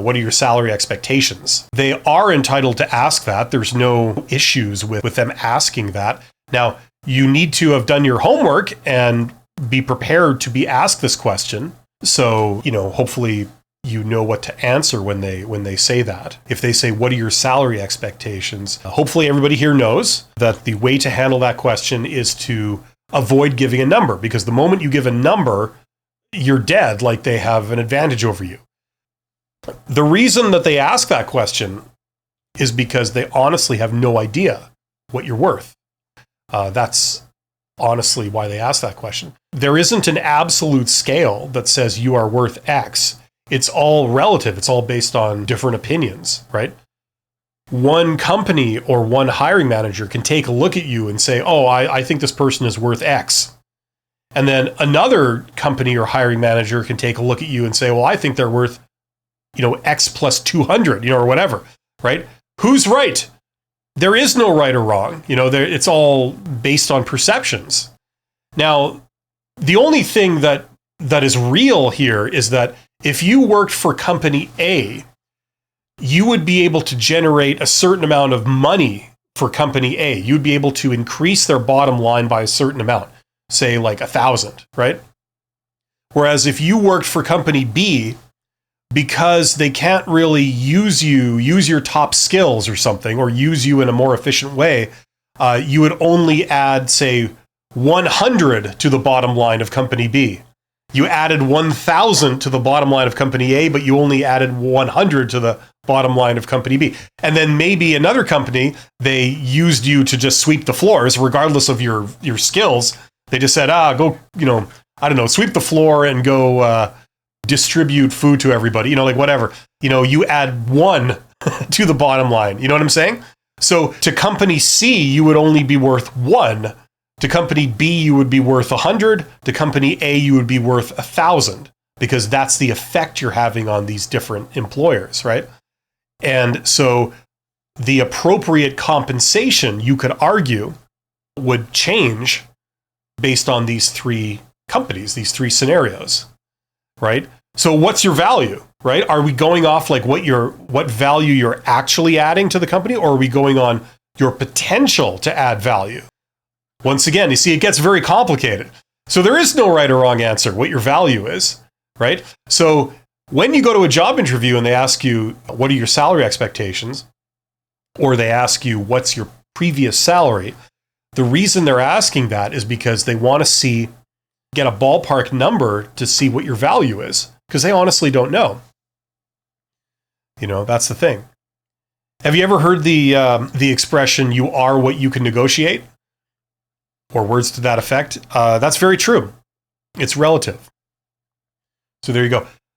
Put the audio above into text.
what are your salary expectations? They are entitled to ask that. There's no issues with them asking that. Now, you need to have done your homework and be prepared to be asked this question. So, hopefully you know what to answer when they say that. If they say, what are your salary expectations? Hopefully everybody here knows that the way to handle that question is to avoid giving a number, because the moment you give a number, you're dead, like they have an advantage over you. The reason that they ask that question is because they honestly have no idea what you're worth. That's honestly why they ask that question. There isn't an absolute scale that says you are worth X. It's all relative. It's all based on different opinions, right? One company or one hiring manager can take a look at you and say, oh, I think this person is worth X. And then another company or hiring manager can take a look at you and say, well, I think they're worth, X plus 200, or whatever, right? Who's right? There is no right or wrong. It's all based on perceptions. Now, the only thing that is real here is that if you worked for company A, you would be able to generate a certain amount of money for company A. You'd be able to increase their bottom line by a certain amount, say like 1,000, right? Whereas if you worked for company B, because they can't really use your top skills or something, or use you in a more efficient way, you would only add, say, 100 to the bottom line of company B. You added 1,000 to the bottom line of company A, but you only added 100 to the bottom line of company B. And then maybe another company, they used you to just sweep the floors, regardless of your skills. They just said, go, sweep the floor and go distribute food to everybody, whatever. You add 1 to the bottom line. You know what I'm saying? So to company C, you would only be worth 1. To company B, you would be worth 100. To company A, you would be worth 1,000, because that's the effect you're having on these different employers, right? And so the appropriate compensation, you could argue, would change based on these 3 companies, these 3 scenarios, right? So what's your value, right? Are we going off like what value you're actually adding to the company, or are we going on your potential to add value? Once again, you see, it gets very complicated. So there is no right or wrong answer, what your value is, right? So when you go to a job interview and they ask you, what are your salary expectations? Or they ask you, what's your previous salary? The reason they're asking that is because they want to get a ballpark number to see what your value is, because they honestly don't know. That's the thing. Have you ever heard the expression, you are what you can negotiate? Or words to that effect? That's very true. It's relative. So there you go.